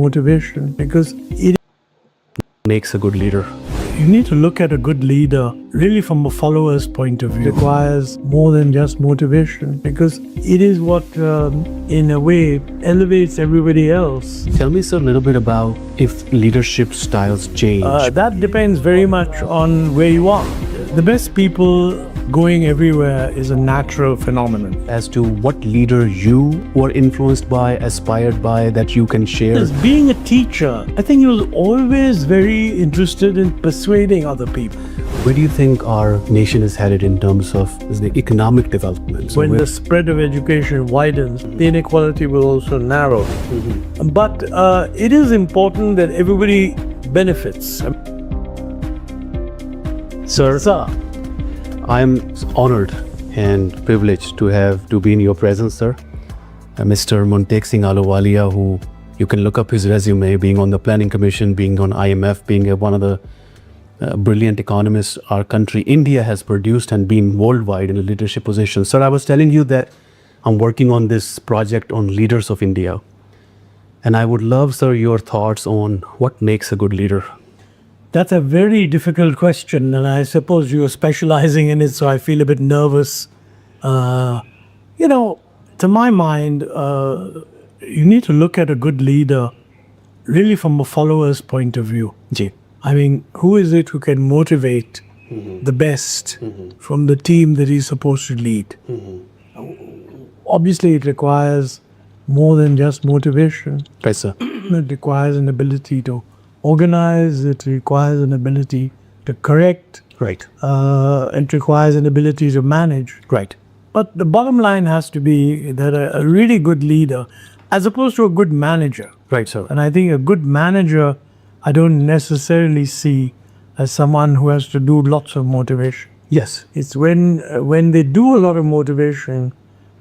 motivation, because it makes a good leader? you need to look at a good leader really from a follower's point of view. It requires more than just motivation, because it is what, in a way, elevates everybody else. Tell me, sir, a little bit about if leadership styles change. That depends very much on where you are. The best people going everywhere is a natural phenomenon. As to what leader you were influenced by, aspired by, that you can share. As being a teacher, I think he was always very interested in persuading other people. Where do you think our nation is headed in terms of the economic development? When the spread of education widens, the inequality will also narrow. But it is important that everybody benefits. Sir, I am honored and privileged to be in your presence, sir. Mr. Muntek Singh Ahluwalia, who you can look up his resume, being on the Planning Commission, being on IMF, being one of the brilliant economists our country, India, has produced and been worldwide in a leadership position. Sir, I was telling you that I'm working on this project on leaders of India. And I would love, sir, your thoughts on what makes a good leader. That's a very difficult question, and I suppose you're specializing in it, so I feel a bit nervous. To my mind, you need to look at a good leader really from a follower's point of view. Ji. I mean, who is it who can motivate the best from the team that he's supposed to lead? Obviously, it requires more than just motivation. Right, sir. It requires an ability to organize, it requires an ability to correct, Right. it requires an ability to manage. Right. But the bottom line has to be that a really good leader, as opposed to a good manager. Right, sir. And I think a good manager, I don't necessarily see as someone who has to do lots of motivation. Yes. It's when they do a lot of motivation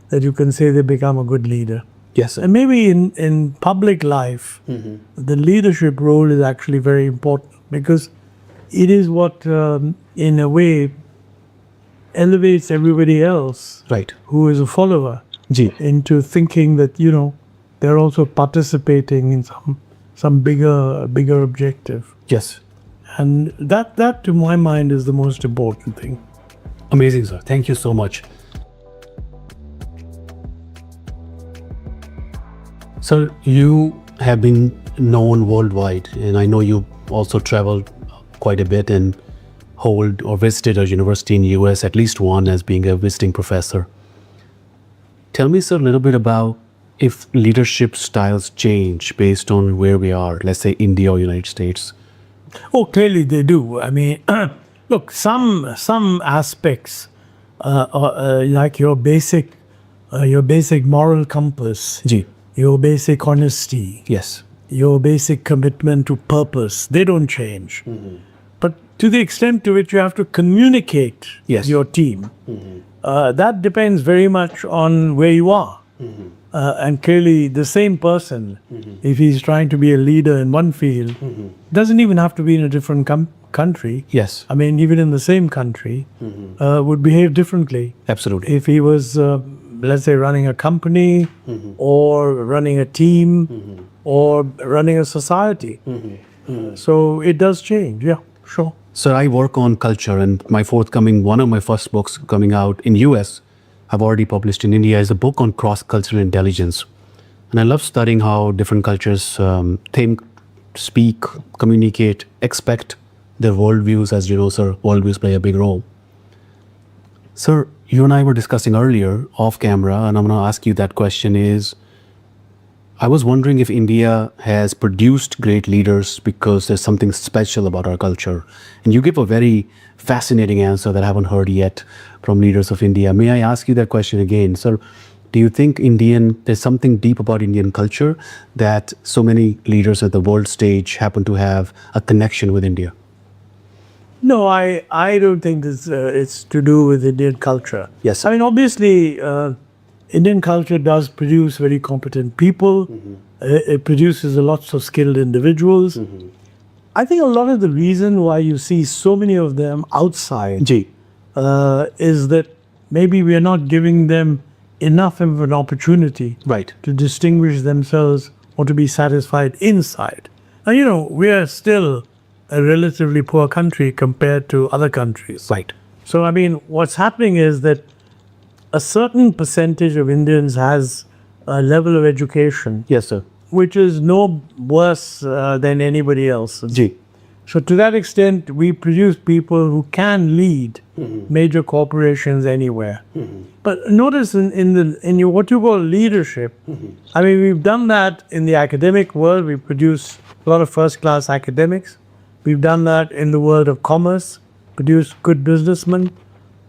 that you can say they become a good leader. Yes, sir. And maybe in public life, the leadership role is actually very important, because it is what, in a way, elevates everybody else Right. who is a follower Ji. into thinking that, they're also participating in some bigger objective. Yes. And that to my mind is the most important thing. Amazing, sir. Thank you so much. Sir, you have been known worldwide, and I know you also traveled quite a bit and hold or visited a university in US, at least one, as being a visiting professor. Tell me, sir, a little bit about if leadership styles change based on where we are, let's say India or United States. Oh, clearly they do. I mean, look, some aspects, like your basic moral compass, Ji. your basic honesty, Yes. your basic commitment to purpose, they don't change. But to the extent to which you have to communicate Yes. your team, that depends very much on where you are. And clearly the same person, if he's trying to be a leader in one field, doesn't even have to be in a different country. Yes. I mean, even in the same country, would behave differently. Absolutely. If he was, let's say, running a company or running a team or running a society. So it does change, yeah, sure. Sir, I work on culture, and one of my first books coming out in US, I've already published in India, is a book on cross-cultural intelligence. And I love studying how different cultures think, speak, communicate, expect their worldviews. As you know, sir, worldviews play a big role. Sir, you and I were discussing earlier off camera, and I'm going to ask you that question is, I was wondering if India has produced great leaders because there's something special about our culture. And you give a very fascinating answer that I haven't heard yet from leaders of India. May I ask you that question again? Sir, do you think there's something deep about Indian culture that so many leaders at the world stage happen to have a connection with India? No, I don't think it's to do with Indian culture. Yes. I mean, obviously, Indian culture does produce very competent people. It produces lots of skilled individuals. I think a lot of the reason why you see so many of them outside Ji. Is that maybe we are not giving them enough of an opportunity Right. to distinguish themselves or to be satisfied inside. Now, we are still a relatively poor country compared to other countries. Right. So, I mean, what's happening is that a certain percentage of Indians has a level of education Yes, sir. which is no worse than anybody else. Ji. So to that extent, we produce people who can lead major corporations anywhere. But notice in your what you call leadership, I mean, we've done that in the academic world. We produce a lot of first-class academics. We've done that in the world of commerce, produce good businessmen,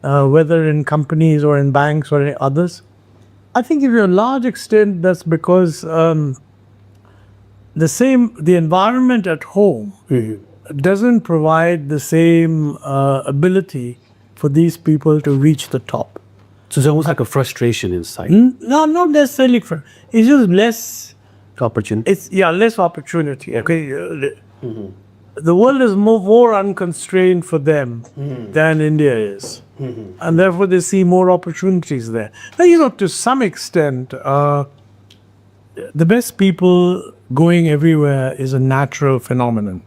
whether in companies or in banks or in others. I think to a large extent that's because the environment at home doesn't provide the same ability for these people to reach the top. So it's almost like a frustration inside. No, not necessarily. It's just less. Opportunity. It's less opportunity. Okay, the world is more unconstrained for them than India is, and therefore they see more opportunities there. Now, to some extent, the best people going everywhere is a natural phenomenon.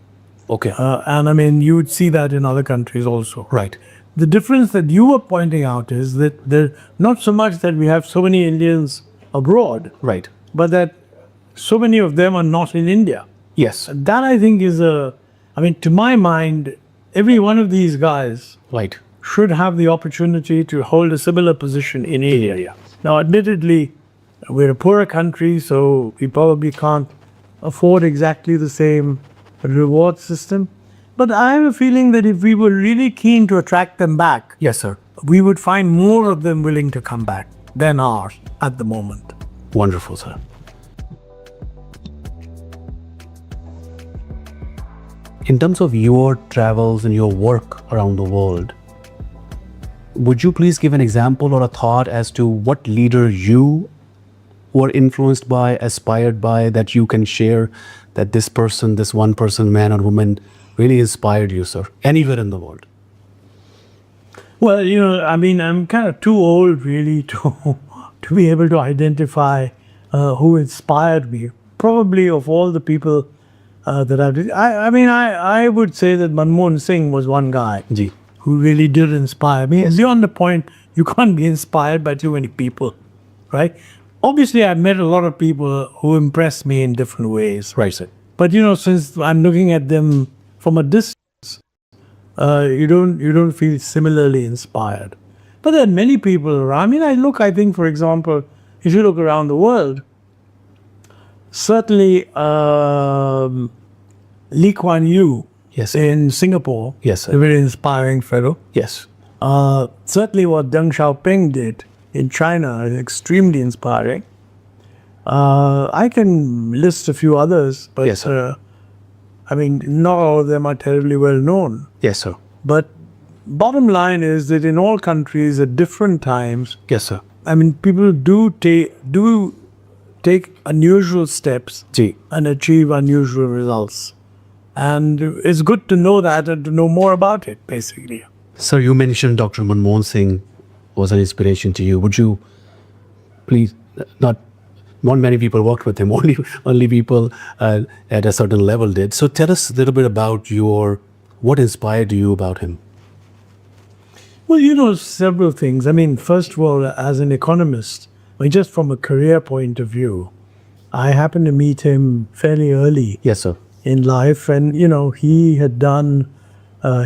Okay. And I mean, you would see that in other countries also. Right. The difference that you were pointing out is that there not so much that we have so many Indians abroad, Right. but that so many of them are not in India. Yes. That I think is to my mind, every one of these guys Right. should have the opportunity to hold a similar position in India. Now, admittedly, we're a poorer country, so we probably can't afford exactly the same reward system. But I have a feeling that if we were really keen to attract them back, Yes, sir. we would find more of them willing to come back than are at the moment. Wonderful, sir. In terms of your travels and your work around the world, would you please give an example or a thought as to what leader you were influenced by, aspired by, that you can share, that this person, this one person, man or woman, really inspired you, sir, anywhere in the world? Well, I'm kind of too old really to be able to identify who inspired me. Probably of all the people that I would say that Manmohan Singh was one guy Ji. who really did inspire me. Yes. Beyond the point, you can't be inspired by too many people, right? Obviously, I've met a lot of people who impressed me in different ways. Right, sir. But since I'm looking at them from a distance, you don't feel similarly inspired. But there are many people around. I think, for example, if you look around the world, certainly Lee Kuan Yew Yes, sir. in Singapore, Yes, sir. a very inspiring fellow. Yes. Certainly what Deng Xiaoping did in China is extremely inspiring. I can list a few others, but Yes, sir. not all of them are terribly well known. Yes, sir. But bottom line is that in all countries at different times, Yes, sir. people do take unusual steps Ji. and achieve unusual results. And it's good to know that and to know more about it, basically. Sir, you mentioned Dr. Manmohan Singh was an inspiration to you. Would you please, not many people worked with him, only people at a certain level did. So tell us a little bit about what inspired you about him? Well, several things. First of all, as an economist, just from a career point of view, I happened to meet him fairly early Yes, sir. in life. And, he had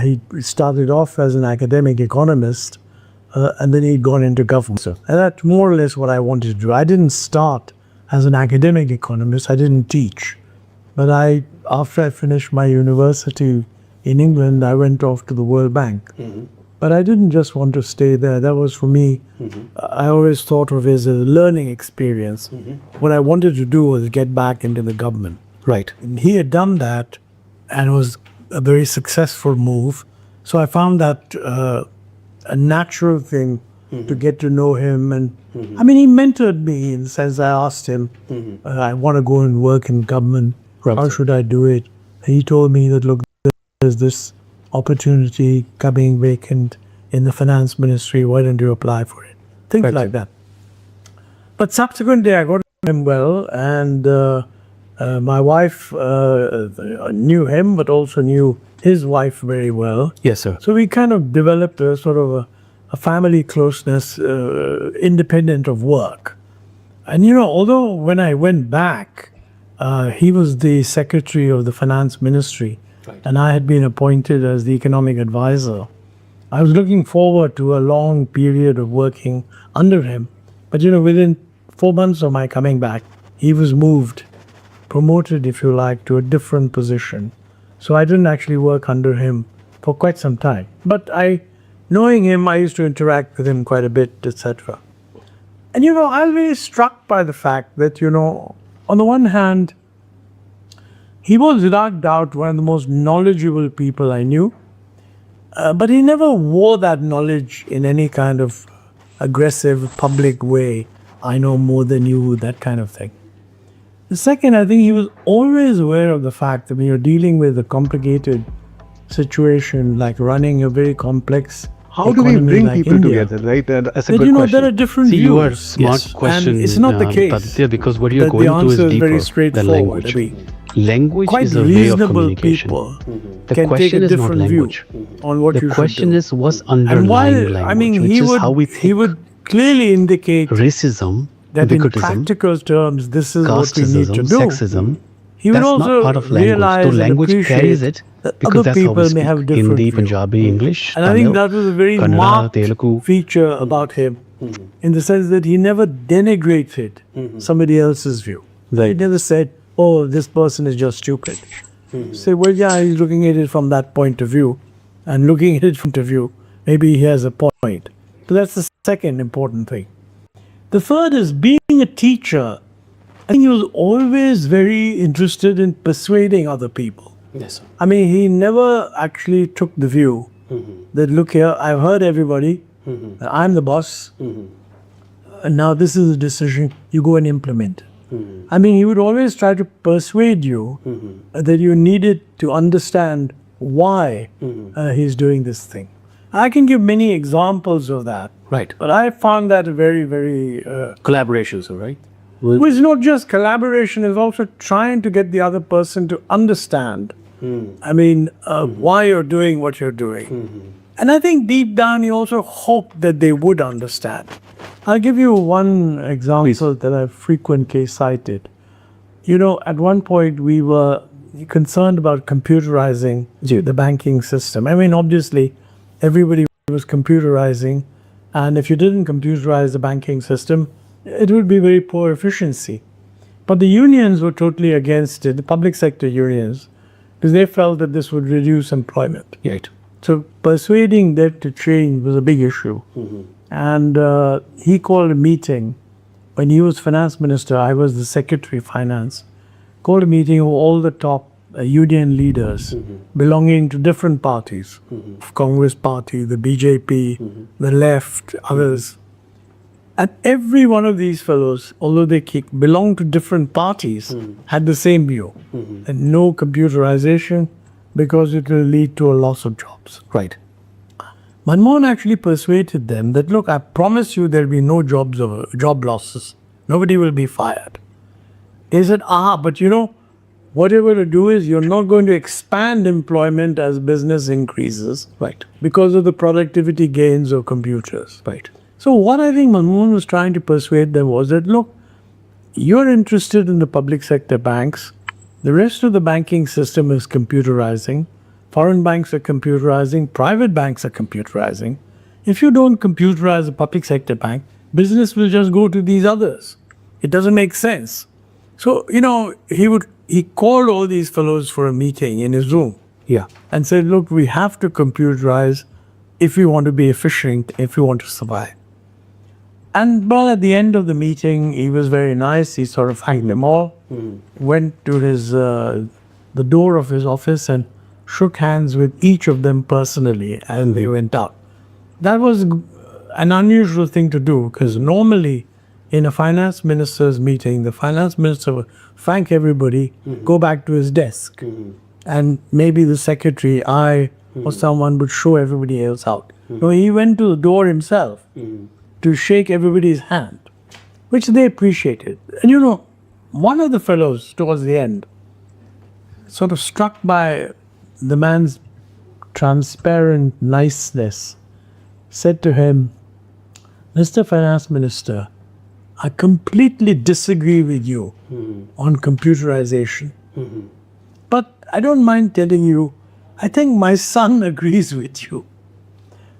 he started off as an academic economist, and then he'd gone into government. Sir. And that's more or less what I wanted to do. I didn't start as an academic economist. I didn't teach. But after I finished my university in England, I went off to the World Bank. But I didn't just want to stay there. That was for me, I always thought of it as a learning experience. What I wanted to do was get back into the government. Right. And he had done that, and it was a very successful move. So I found that a natural thing to get to know him. And he mentored me in the sense I asked him, I want to go and work in government. Right. How should I do it? And he told me that, look, there's this opportunity coming vacant in the finance ministry. Why don't you apply for it? Things Right. like that. But subsequently, I got to know him well, and My wife knew him, but also knew his wife very well. Yes, sir. So we kind of developed a sort of a family closeness independent of work. And although when I went back, he was the secretary of the finance ministry, Right. and I had been appointed as the economic advisor. I was looking forward to a long period of working under him. But within 4 months of my coming back, he was moved, promoted, if you like, to a different position. So I didn't actually work under him for quite some time. But knowing him, I used to interact with him quite a bit, etc. And I was very struck by the fact that, on the one hand, he was without doubt one of the most knowledgeable people I knew, but he never wore that knowledge in any kind of aggressive public way. I know more than you, that kind of thing. The second, I think he was always aware of the fact that when you're dealing with a complicated situation like running a very complex How do we economy bring like people India, together, right? That's a that good question. there are different See, views. you are smart Yes. question. And it's not the case. Aditya, because what you're that going the to is answer is deeper very than straightforward. language. I mean, Language quite is a way of reasonable communication. people The can take question a is not different language. view on what The you should question do. is what's And underlying while language, which he is would how we think. he would clearly indicate Racism, that in bigotism, practical terms this is what we need to casteism, do. sexism, He would that's also not part of language. realize So and language carries appreciate it that because other that's how we people may speak. have different Hindi, views. Punjabi, English, And I Tamil, think that was a very Kannada, marked Telugu. feature about him, in the sense that he never denigrated somebody else's view. He never said, "Oh, this person is just stupid." Say, "Well, yeah, he's looking at it from that point of view, and looking at it from point of view, maybe he has a point." So that's the second important thing. The third is being a teacher. I think he was always very interested in persuading other people. Yes, sir. I mean, he never actually took the view that, look here, I've heard everybody, I'm the boss, and now this is a decision, you go and implement. I mean, he would always try to persuade you that you needed to understand why he's doing this thing. I can give many examples of that, Right. but I found that very, very Collaborations, right? it's not just collaboration, it's also trying to get the other person to understand, why you're doing what you're doing. And I think deep down, you also hope that they would understand. I'll give you one example that I've frequently cited. At one point, we were concerned about computerizing the banking system. I mean, obviously, everybody was computerizing. And if you didn't computerize the banking system, it would be very poor efficiency. But the unions were totally against it, the public sector unions, because they felt that this would reduce employment. Right. So persuading them to change was a big issue. And he called a meeting. When he was finance minister, I was the secretary of finance. Called a meeting of all the top union leaders belonging to different parties, Congress Party, the BJP, the left, others. And every one of these fellows, although they belonged to different parties, had the same view. And no computerization, because it will lead to a loss of jobs. Right. Manmohan actually persuaded them that, look, I promise you there'll be no job losses. Nobody will be fired. They said, but what you're going to do is you're not going to expand employment as business increases. Right. Because of the productivity gains of computers. Right. So what I think Manmohan was trying to persuade them was that, look, you're interested in the public sector banks. The rest of the banking system is computerizing. Foreign banks are computerizing. Private banks are computerizing. If you don't computerize a public sector bank, business will just go to these others. It doesn't make sense. So, he called all these fellows for a meeting in his room. Yeah. And said, look, we have to computerize if we want to be efficient, if we want to survive. And but at the end of the meeting, he was very nice. He sort of thanked them all, went to the door of his office and shook hands with each of them personally, and they went out. That was an unusual thing to do, because normally in a finance minister's meeting, the finance minister would thank everybody, go back to his desk, and maybe the secretary, or someone would show everybody else out. No, he went to the door himself to shake everybody's hand, which they appreciated. And one of the fellows towards the end, sort of struck by the man's transparent niceness, said to him, Mr. Finance Minister, I completely disagree with you on computerization. But I don't mind telling you, I think my son agrees with you.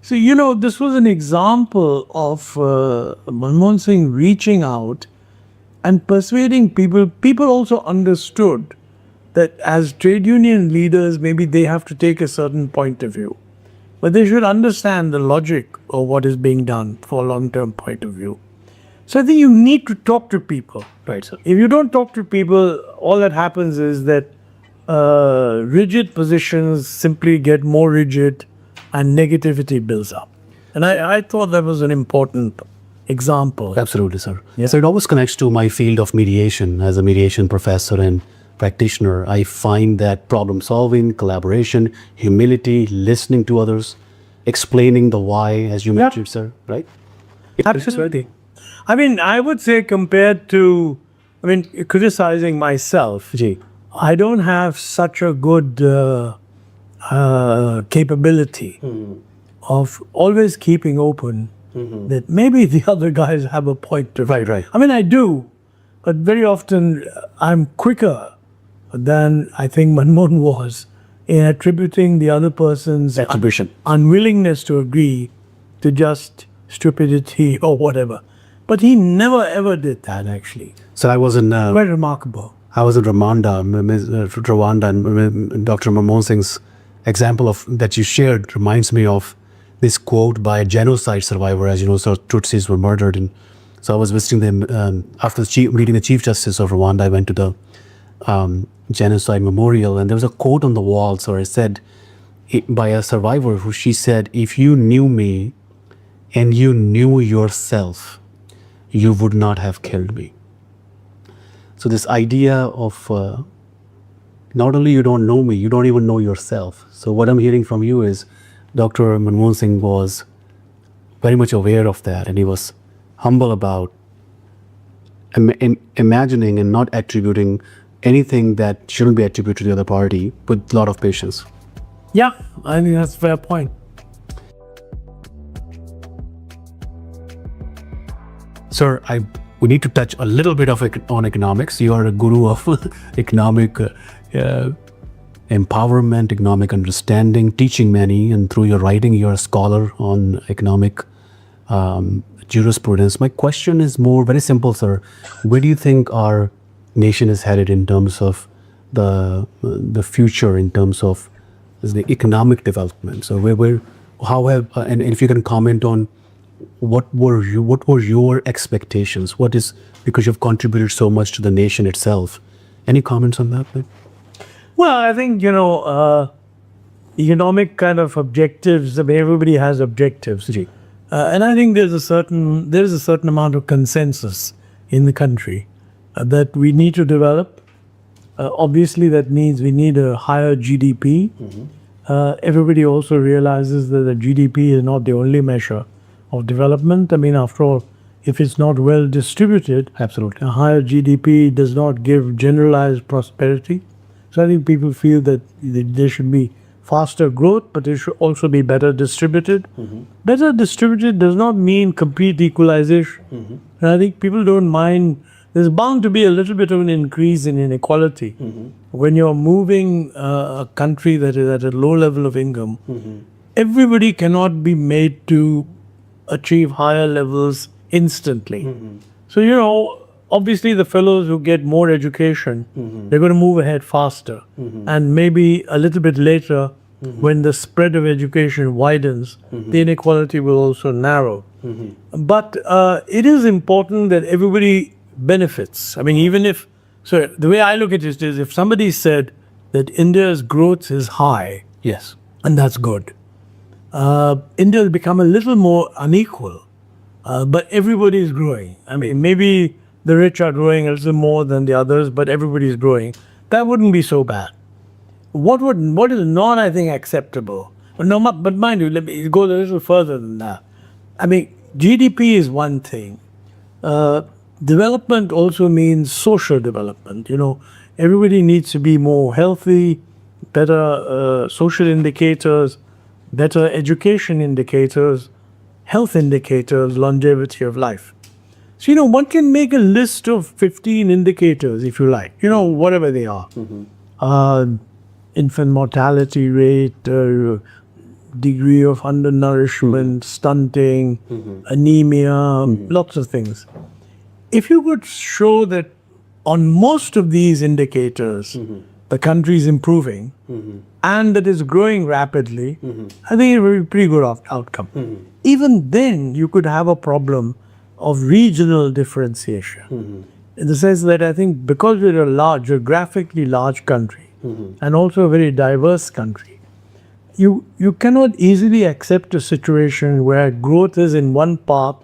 So, this was an example of Manmohan Singh reaching out and persuading people. People also understood that as trade union leaders, maybe they have to take a certain point of view. But they should understand the logic of what is being done for a long-term point of view. So I think you need to talk to people. Right, sir. If you don't talk to people, all that happens is that rigid positions simply get more rigid and negativity builds up. And I thought that was an important example. Absolutely, sir. So it always connects to my field of mediation. As a mediation professor and practitioner, I find that problem solving, collaboration, humility, listening to others, explaining the why, as you mentioned, sir, right? Absolutely. I mean, I would say compared to, criticizing myself, I don't have such a good capability of always keeping open that maybe the other guys have a point of view. Right. I mean, I do, but very often I'm quicker than I think Manmohan was in attributing the other person's Attribution. unwillingness to agree to just stupidity or whatever. But he never ever did that, actually. So I was in Quite remarkable. Rwanda, and Dr. Manmohan Singh's example of that you shared reminds me of this quote by a genocide survivor. As you know, so Tutsis were murdered, and so I was visiting them after reading the Chief Justice of Rwanda. I went to the genocide memorial, and there was a quote on the wall. So it said by a survivor who she said, "If you knew me and you knew yourself, you would not have killed me." So this idea of not only you don't know me, you don't even know yourself. So what I'm hearing from you is Dr. Manmohan Singh was very much aware of that, and he was humble about imagining and not attributing anything that shouldn't be attributed to the other party with a lot of patience. Yeah, I think that's a fair point. Sir, we need to touch a little bit on economics. You are a guru of economic empowerment, economic understanding, teaching many, and through your writing, you're a scholar on economic jurisprudence. My question is very simple, sir. Where do you think our nation is headed in terms of the future, in terms of the economic development? So and if you can comment on what were your expectations? Because you've contributed so much to the nation itself. Any comments on that? Well, I think, economic kind of objectives, everybody has objectives. And I think there's a certain amount of consensus in the country that we need to develop. Obviously, that means we need a higher GDP. Everybody also realizes that the GDP is not the only measure of development. I mean, after all, if it's not well distributed, Absolutely. a higher GDP does not give generalized prosperity. So I think people feel that there should be faster growth, but it should also be better distributed. Better distributed does not mean complete equalization. And I think people don't mind. There's bound to be a little bit of an increase in inequality. When you're moving a country that is at a low level of income, everybody cannot be made to achieve higher levels instantly. So, obviously the fellows who get more education, they're going to move ahead faster. And maybe a little bit later, when the spread of education widens, the inequality will also narrow. But it is important that everybody benefits. I mean, so the way I look at it is if somebody said that India's growth is high, Yes. and that's good. India will become a little more unequal, but everybody is growing. I mean, maybe the rich are growing a little more than the others, but everybody is growing. That wouldn't be so bad. What is not, I think, acceptable? But mind you, let me go a little further than that. I mean, GDP is one thing. development also means social development. Everybody needs to be more healthy, better social indicators, better education indicators, health indicators, longevity of life. So, one can make a list of 15 indicators if you like, whatever they are. Uh, infant mortality rate, degree of undernourishment, stunting, anemia, lots of things. If you could show that on most of these indicators, the country is improving and that is growing rapidly, I think it would be a pretty good outcome. Even then, you could have a problem of regional differentiation. In the sense that I think because we're a geographically large country and also a very diverse country, you cannot easily accept a situation where growth is in one part